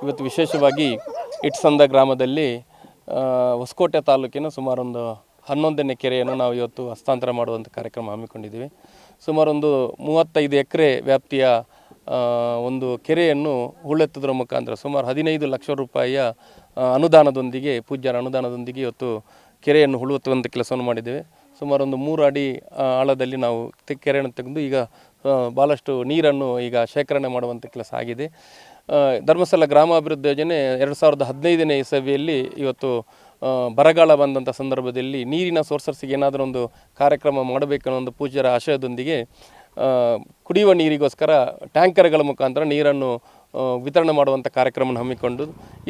ಇವತ್ತು ವಿಶೇಷವಾಗಿ ಇಟ್ಸಂದ ಗ್ರಾಮದಲ್ಲಿ ಹೊಸಕೋಟೆ ತಾಲೂಕಿನ ಸುಮಾರೊಂದು 11ನೇ ಕೆರೆಯನ್ನು ನಾವು ಇವತ್ತು ಹಸ್ತಾಂತರ ಮಾಡುವಂಥ ಕಾರ್ಯಕ್ರಮ ಹಮ್ಮಿಕೊಂಡಿದ್ದೀವಿ. ಸುಮಾರೊಂದು 35 ಎಕರೆ ವ್ಯಾಪ್ತಿಯ ಒಂದು ಕೆರೆಯನ್ನು ಹೂಳೆತ್ತುವುದರ ಮುಖಾಂತರ ಸುಮಾರು 15 ಲಕ್ಷ ರೂಪಾಯಿಯ ಅನುದಾನದೊಂದಿಗೆ, ಪೂಜ್ಯರ ಅನುದಾನದೊಂದಿಗೆ ಇವತ್ತು ಕೆರೆಯನ್ನು ಹೂಳೆತ್ತುವಂಥ ಕೆಲಸವನ್ನು ಮಾಡಿದ್ದೇವೆ. ಸುಮಾರೊಂದು 3 ಅಡಿ ಆಳದಲ್ಲಿ ನಾವು ಕೆರೆಯನ್ನು ತೆಗೆದು ಈಗ ಭಾಳಷ್ಟು ನೀರನ್ನು ಈಗ ಶೇಖರಣೆ ಮಾಡುವಂಥ ಕೆಲಸ ಆಗಿದೆ. ಧರ್ಮಸ್ಥಳ ಗ್ರಾಮಾಭಿವೃದ್ಧಿ ಯೋಜನೆ 2015ನೇ ಇಸವಿಯಲ್ಲಿ ಇವತ್ತು ಬರಗಾಲ ಬಂದಂಥ ಸಂದರ್ಭದಲ್ಲಿ ನೀರಿನ ಸೋರ್ಸರ್ಸಿಗೆ ಏನಾದರೂ ಒಂದು ಕಾರ್ಯಕ್ರಮ ಮಾಡಬೇಕನ್ನೋ ಒಂದು ಪೂಜ್ಯರ ಆಶಯದೊಂದಿಗೆ ಕುಡಿಯುವ ನೀರಿಗೋಸ್ಕರ ಟ್ಯಾಂಕರ್ಗಳ ಮುಖಾಂತರ ನೀರನ್ನು ವಿತರಣೆ ಮಾಡುವಂಥ ಕಾರ್ಯಕ್ರಮವನ್ನು ಹಮ್ಮಿಕೊಂಡು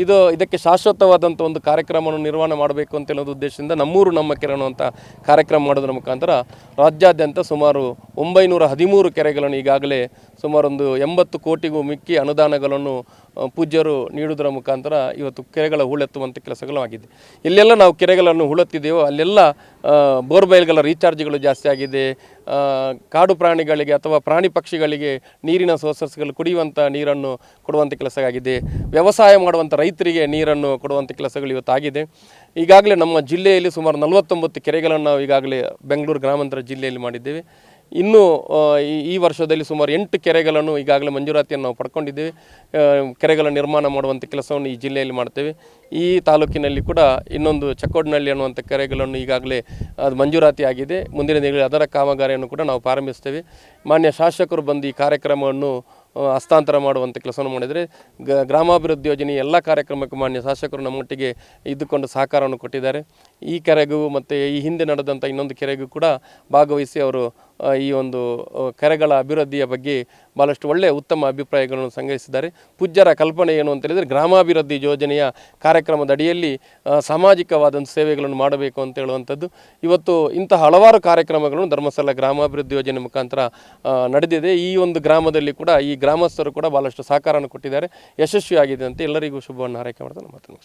ಇದಕ್ಕೆ ಶಾಶ್ವತವಾದಂಥ ಒಂದು ಕಾರ್ಯಕ್ರಮವನ್ನು ನಿರ್ವಹಣೆ ಮಾಡಬೇಕು ಅಂತ ಹೇಳೋದು ಉದ್ದೇಶದಿಂದ ನಮ್ಮೂರು ನಮ್ಮ ಕೆರೆ ಅನ್ನುವಂಥ ಕಾರ್ಯಕ್ರಮ ಮಾಡೋದ್ರ ಮುಖಾಂತರ ರಾಜ್ಯಾದ್ಯಂತ ಸುಮಾರು 913 ಕೆರೆಗಳನ್ನು ಈಗಾಗಲೇ ಸುಮಾರೊಂದು 80 ಕೋಟಿಗೂ ಮಿಕ್ಕಿ ಅನುದಾನಗಳನ್ನು ಪೂಜ್ಯರು ನೀಡುವುದರ ಮುಖಾಂತರ ಇವತ್ತು ಕೆರೆಗಳ ಹೂಳೆತ್ತುವಂಥ ಕೆಲಸಗಳು ಆಗಿದೆ. ಎಲ್ಲೆಲ್ಲ ನಾವು ಕೆರೆಗಳನ್ನು ಹೂಳೆತ್ತಿದೆಯೋ ಅಲ್ಲೆಲ್ಲ ಬೋರ್ಬೈಲ್ಗಳ ರೀಚಾರ್ಜ್ಗಳು ಜಾಸ್ತಿ ಆಗಿದೆ. ಕಾಡು ಪ್ರಾಣಿಗಳಿಗೆ ಅಥವಾ ಪ್ರಾಣಿ ಪಕ್ಷಿಗಳಿಗೆ ನೀರಿನ ಸೋರ್ಸಸ್ಗಳು ಕುಡಿಯುವಂಥ ನೀರನ್ನು ಕೊಡುವಂಥ ಕೆಲಸ ಆಗಿದೆ. ವ್ಯವಸಾಯ ಮಾಡುವಂಥ ರೈತರಿಗೆ ನೀರನ್ನು ಕೊಡುವಂಥ ಕೆಲಸಗಳು ಇವತ್ತಾಗಿದೆ. ಈಗಾಗಲೇ ನಮ್ಮ ಜಿಲ್ಲೆಯಲ್ಲಿ ಸುಮಾರು 49 ಕೆರೆಗಳನ್ನು ನಾವು ಈಗಾಗಲೇ ಬೆಂಗಳೂರು ಗ್ರಾಮಾಂತರ ಜಿಲ್ಲೆಯಲ್ಲಿ ಮಾಡಿದ್ದೇವೆ. ಇನ್ನು ಈ ವರ್ಷದಲ್ಲಿ ಸುಮಾರು 8 ಕೆರೆಗಳನ್ನು ಈಗಾಗಲೇ ಮಂಜೂರಾತಿಯನ್ನು ನಾವು ಪಡ್ಕೊಂಡಿದ್ದೇವೆ. ಕೆರೆಗಳ ನಿರ್ಮಾಣ ಮಾಡುವಂಥ ಕೆಲಸವನ್ನು ಈ ಜಿಲ್ಲೆಯಲ್ಲಿ ಮಾಡ್ತೇವೆ. ಈ ತಾಲೂಕಿನಲ್ಲಿ ಕೂಡ ಇನ್ನೊಂದು ಚಕ್ಕೋಡ್ನಹಳ್ಳಿ ಅನ್ನುವಂಥ ಕೆರೆಗಳನ್ನು ಈಗಾಗಲೇ ಅದು ಮಂಜೂರಾತಿ ಆಗಿದೆ. ಮುಂದಿನ ದಿನಗಳಲ್ಲಿ ಅದರ ಕಾಮಗಾರಿಯನ್ನು ಕೂಡ ನಾವು ಪ್ರಾರಂಭಿಸ್ತೇವೆ. ಮಾನ್ಯ ಶಾಸಕರು ಬಂದು ಈ ಕಾರ್ಯಕ್ರಮವನ್ನು ಹಸ್ತಾಂತರ ಮಾಡುವಂಥ ಕೆಲಸವನ್ನು ಮಾಡಿದರೆ ಗ್ರಾಮಾಭಿವೃದ್ಧಿ ಯೋಜನೆ ಎಲ್ಲ ಕಾರ್ಯಕ್ರಮಕ್ಕೂ ಮಾನ್ಯ ಶಾಸಕರು ನಮ್ಮೊಟ್ಟಿಗೆ ಇದ್ದುಕೊಂಡು ಸಹಕಾರವನ್ನು ಕೊಟ್ಟಿದ್ದಾರೆ. ಈ ಕೆರೆಗೂ ಮತ್ತು ಈ ಹಿಂದೆ ನಡೆದಂಥ ಇನ್ನೊಂದು ಕೆರೆಗೂ ಕೂಡ ಭಾಗವಹಿಸಿ ಅವರು ಈ ಒಂದು ಕೆರೆಗಳ ಅಭಿವೃದ್ಧಿಯ ಬಗ್ಗೆ ಭಾಳಷ್ಟು ಒಳ್ಳೆಯ ಉತ್ತಮ ಅಭಿಪ್ರಾಯಗಳನ್ನು ಸಂಗ್ರಹಿಸಿದ್ದಾರೆ. ಪೂಜ್ಯರ ಕಲ್ಪನೆ ಏನು ಅಂತ ಹೇಳಿದರೆ ಗ್ರಾಮಾಭಿವೃದ್ಧಿ ಯೋಜನೆಯ ಕಾರ್ಯಕ್ರಮದ ಅಡಿಯಲ್ಲಿ ಸಾಮಾಜಿಕವಾದಂಥ ಸೇವೆಗಳನ್ನು ಮಾಡಬೇಕು ಅಂತ ಹೇಳುವಂಥದ್ದು. ಇವತ್ತು ಇಂತಹ ಹಲವಾರು ಕಾರ್ಯಕ್ರಮಗಳನ್ನು ಧರ್ಮಸ್ಥಳ ಗ್ರಾಮಾಭಿವೃದ್ಧಿ ಯೋಜನೆ ಮುಖಾಂತರ ನಡೆದಿದೆ. ಈ ಒಂದು ಗ್ರಾಮದಲ್ಲಿ ಕೂಡ ಈ ಗ್ರಾಮಸ್ಥರು ಕೂಡ ಭಾಳಷ್ಟು ಸಹಕಾರವನ್ನು ಕೊಟ್ಟಿದ್ದಾರೆ. ಯಶಸ್ವಿಯಾಗಿದೆ ಅಂತ ಎಲ್ಲರಿಗೂ ಶುಭವನ್ನು ಹಾರೈಕೆ ಮಾಡ್ತಾರೆ.